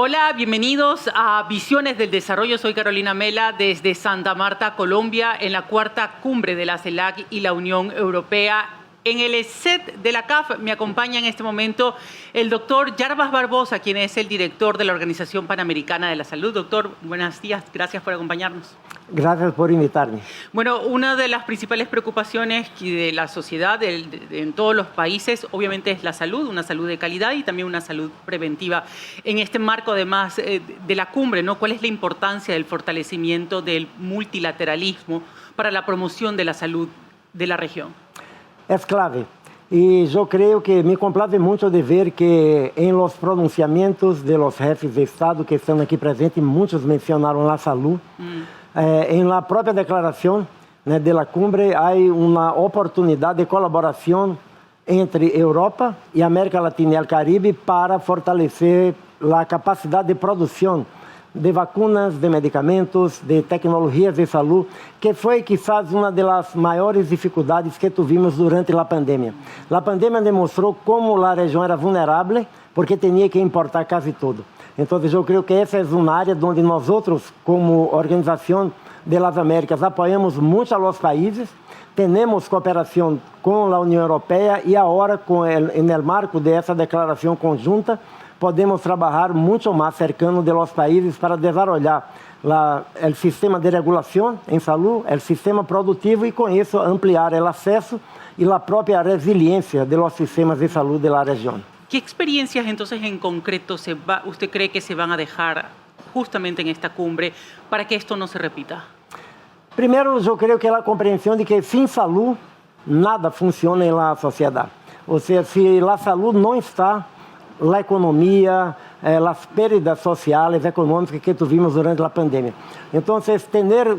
Hola, bienvenidos a Visiones del Desarrollo. Soy Carolina Mela desde Santa Marta, Colombia, en la cuarta cumbre de la CELAC y la Unión Europea. En el set de la CAF me acompaña en este momento el doctor Jarbas Barbosa, quien es el director de la Organización Panamericana de la Salud. Doctor, buenos días, gracias por acompañarnos. Gracias por invitarme. Bueno, una de las principales preocupaciones de la sociedad en todos los países, obviamente, es la salud, una salud de calidad y también una salud preventiva. En este marco, además, de la cumbre, ¿no? ¿Cuál es la importancia del fortalecimiento del multilateralismo para la promoción de la salud de la región? Es clave. Y yo creo que me complace mucho de ver que en los pronunciamientos de los jefes de Estado que están aquí presentes, muchos mencionaron la salud. En la propia declaración de la cumbre hay una oportunidad de colaboración entre Europa y América Latina y el Caribe para fortalecer la capacidad de producción de vacunas, de medicamentos, de tecnologias de salud, que foi quizás uma das maiores dificuldades que tivemos durante a pandemia. A pandemia demonstrou como a região era vulnerável, porque tinha que importar quase tudo. Então, eu creio que essa é uma área onde nós outros, como Organização das Américas, apoiamos muito a los países, temos cooperação com a União Europeia e agora, no marco dessa declaração conjunta, podemos trabalhar muito mais cercano de los países para desarrollar o sistema de regulação em saúde, o sistema produtivo e com isso ampliar o acesso e a própria resiliência de los sistemas de saúde da região. ¿Qué experiencias entonces en concreto usted cree que se van a dejar justamente en esta cumbre para que esto no se repita? Primeiro, eu creio que é a compreensão de que sem saúde nada funciona na sociedade. Ou seja, se a saúde não está, a economia, as perdas sociais, econômicas que tivemos durante a pandemia. Então, ter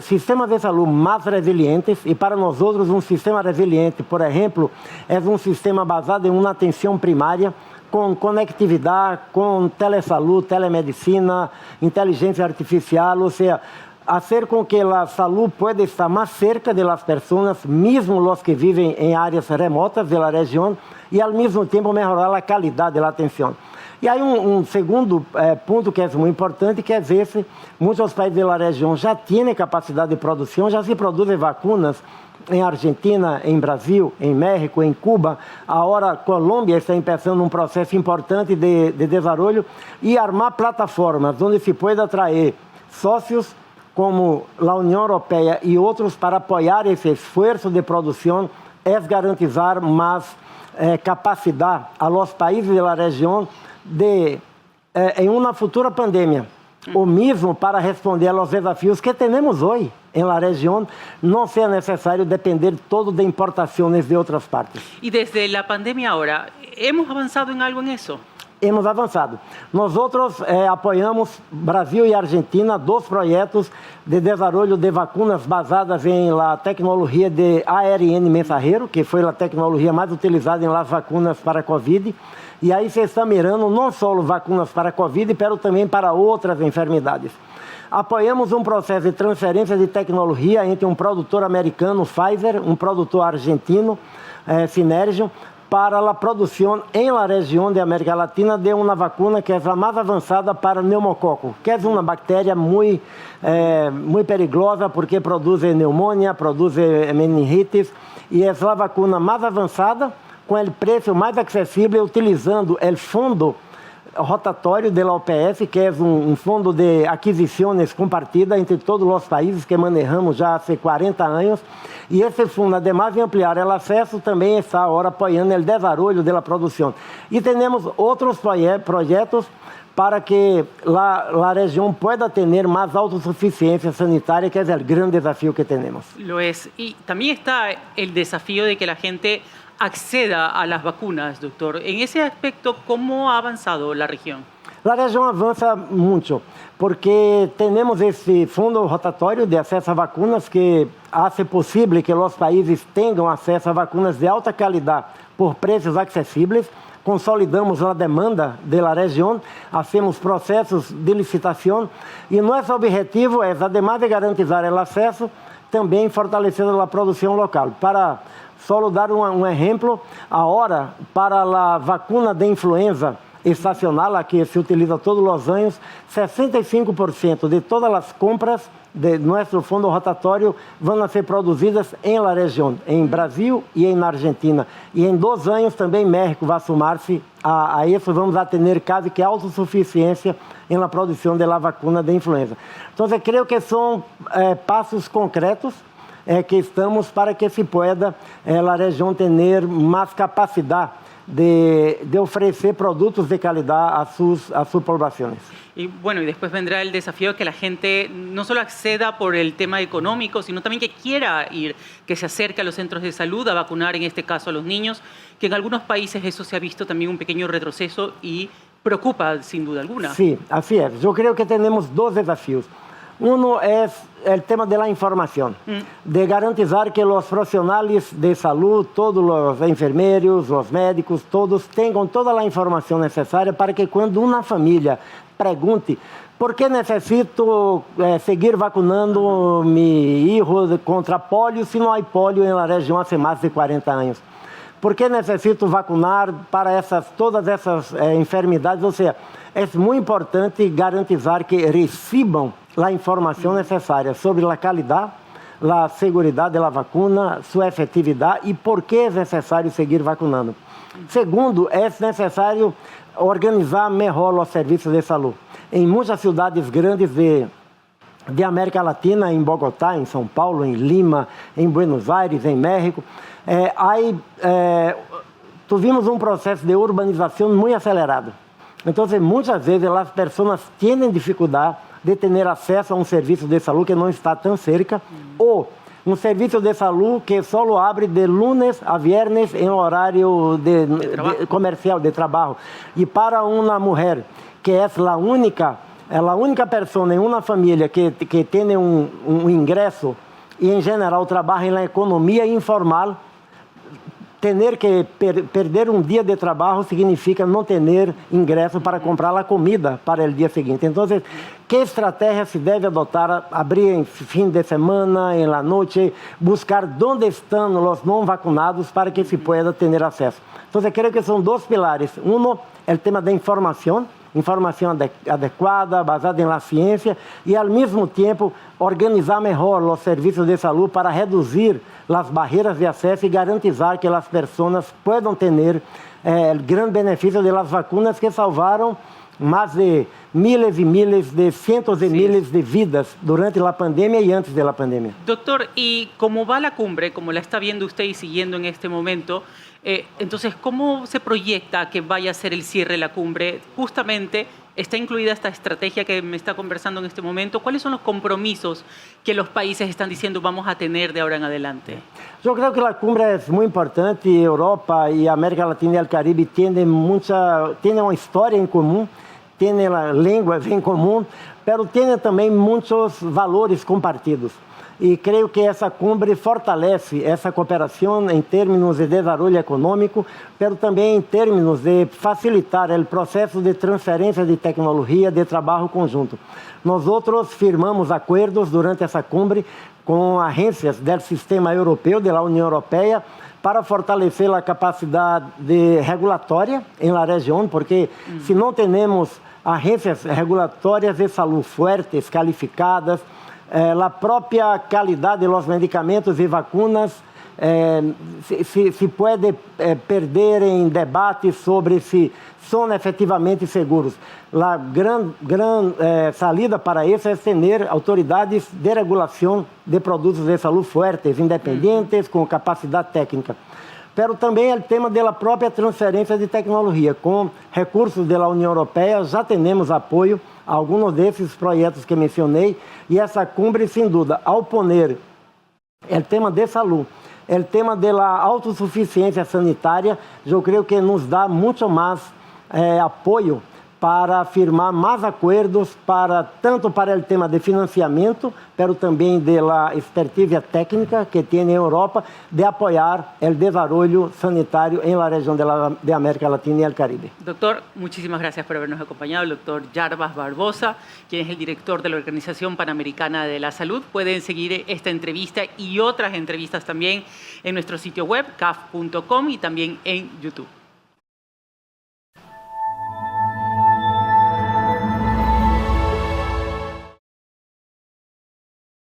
sistemas de saúde mais resilientes, e para nós outros, um sistema resiliente, por exemplo, é um sistema baseado em uma atenção primária, com conectividade, com telesaúde, telemedicina, inteligência artificial, ou seja, fazer com que a saúde possa estar mais cerca das pessoas, mesmo os que vivem em áreas remotas da região, e ao mesmo tempo melhorar a qualidade da atenção. E aí segundo ponto que é muito importante, que é esse: muitos países da região já têm capacidade de produção, já se produzem vacinas em Argentina, em Brasil, em México, em Cuba. Agora, Colômbia está começando um processo importante de desenvolvimento e armar plataformas onde se pode atrair sócios como a União Europeia e outros para apoiar esse esforço de produção, é garantizar mais capacidade a los países da região de, em uma futura pandemia, ou mesmo para responder aos desafios que temos hoje em la região, não seja necessário depender todo de importações de outras partes. E desde a pandemia agora, ¿hemos avançado em algo nisso? Hemos avançado. Nós outros apoiamos Brasil e Argentina, 2 projetos de desenvolvimento de vacinas basadas em la tecnologia de ARN mensageiro, que foi a tecnologia mais utilizada em las vacinas para Covid. E aí se está mirando não só vacinas para Covid, mas também para outras enfermidades. Apoiamos um processo de transferência de tecnologia entre um produtor americano, Pfizer, um produtor argentino, Synergium, para a produção em la região de América Latina de uma vacuna que é a mais avançada para pneumococo, que é uma bactéria muito perigosa porque produz pneumonia, produz meningitis, e é a vacuna mais avançada com o preço mais acessível, utilizando o fundo rotatório da OPS, que é um fundo de aquisições compartida entre todos os países que manejamos já há 40 anos. E esse fundo, además de ampliar o acesso, também está agora apoiando o desenvolvimento da produção. E temos outros projetos para que a região pueda ter mais autossuficiência sanitária, que é o grande desafio que temos. Lo es. Y también está el desafío de que la gente acceda a las vacunas, doctor. En ese aspecto, ¿cómo ha avanzado la región? A região avança muito, porque temos esse fundo rotatório de acesso a vacinas que hace possível que os países tenham acesso a vacinas de alta qualidade por preços acessíveis. Consolidamos a demanda da região, fazemos processos de licitação e nosso objetivo é, además de garantizar o acesso, também fortalecer a produção local. Para só dar um exemplo, agora, para a vacuna de influenza estacional, a que se utiliza todos os anos. 65% de todas as compras de nosso fundo rotatório vão ser produzidas em la região, em Brasil e em Argentina. E em 2 anos também México vai sumar-se a isso. Vamos a ter quase que autossuficiência em la produção de la vacuna de influenza. Então, eu creio que são passos concretos que estamos para que se pueda a região ter mais capacidade de ofrecer productos de calidad a sus poblaciones. Y bueno, y después vendrá el desafío de que la gente no solo acceda por el tema económico, sino también que quiera ir, que se acerque a los centros de salud a vacunar, en este caso a los niños, que en algunos países eso se ha visto también un pequeño retroceso y preocupa sin duda alguna. Sí, así es. Yo creo que tenemos 2 desafíos. Uno es el tema de la información, de garantizar que los profesionales de salud, todos los enfermeros, los médicos, todos tengan toda la información necesaria para que cuando una familia pregunte por qué necesito seguir vacunando mi hijo contra polio si no hay polio en la región hace más de 40 años. ¿Por qué necesito vacunar para todas essas enfermedades? Ou seja, é muito importante garantizar que recebam a informação necessária sobre a qualidade, a segurança da vacuna, sua efetividade e por que é necessário seguir vacunando. Segundo, é necessário organizar melhor os serviços de saúde. Em muitas cidades grandes de América Latina, em Bogotá, em São Paulo, em Lima, em Buenos Aires, em México, tuvimos um processo de urbanização muito acelerado. Então, muitas vezes as pessoas têm dificuldade de ter acesso a um serviço de saúde que não está tão cerca, ou um serviço de saúde que só abre de lunes a viernes em horário comercial, de trabalho. E para uma mulher que é a única pessoa em uma família que tem um ingresso e, em geral, trabalha na economia informal, ter que perder um dia de trabalho significa não ter ingresso para comprar a comida para o dia seguinte. Então, que estratégia se deve adotar? Abrir em fim de semana, em la noite, buscar onde estão os não vacunados para que se pueda ter acesso. Então, eu creio que são 2 pilares. Um é o tema da informação adequada, baseada na ciência, e, ao mesmo tempo, organizar melhor os serviços de saúde para reduzir as barreiras de acesso e garantizar que as pessoas possam ter grande benefício das vacunas que salvaram mais de miles e miles, de cientos de miles de vidas durante a pandemia e antes da pandemia. Doctor, ¿y cómo va la cumbre, como la está viendo usted y siguiendo en este momento? Entonces, ¿cómo se proyecta que vaya a ser el cierre de la cumbre? Justamente, ¿está incluida esta estrategia que me está conversando en este momento? ¿Cuáles son los compromisos que los países están diciendo vamos a tener de ahora en adelante? Yo creo que la cumbre es muy importante. Europa y América Latina y el Caribe tienen una historia en común, tienen lenguas en común, pero tienen también muchos valores compartidos. E creio que essa cumbre fortalece essa cooperação em termos de desenvolvimento econômico, mas também em termos de facilitar o processo de transferência de tecnologia, de trabalho conjunto. Nós outros firmamos acordos durante essa cumbre com agências do sistema europeu, da União Europeia, para fortalecer a capacidade regulatória em la região, porque se não temos agências regulatórias de saúde fortes, qualificadas, a própria qualidade dos medicamentos e vacunas se pode perder em debates sobre se são efetivamente seguros. A grande salida para isso é ter autoridades de regulação de produtos de saúde fortes, independentes, com capacidade técnica. Pero também é o tema da própria transferência de tecnologia. Com recursos da União Europeia, já temos apoio a alguns desses projetos que mencionei, e essa cumbre, sem dúvida, ao poner o tema de saúde, o tema da autossuficiência sanitária, eu creio que nos dá muito mais apoio para firmar mais acordos, tanto para o tema de financiamento, pero também da expertise técnica que tem na Europa, de apoiar o desenvolvimento sanitário em la região de América Latina y el Caribe. Doctor, muchísimas gracias por habernos acompañado. El doctor Jarbas Barbosa, quien es el director de la Organización Panamericana de la Salud. Pueden seguir esta entrevista y otras entrevistas también en nuestro sitio web, caf.com, y también en YouTube.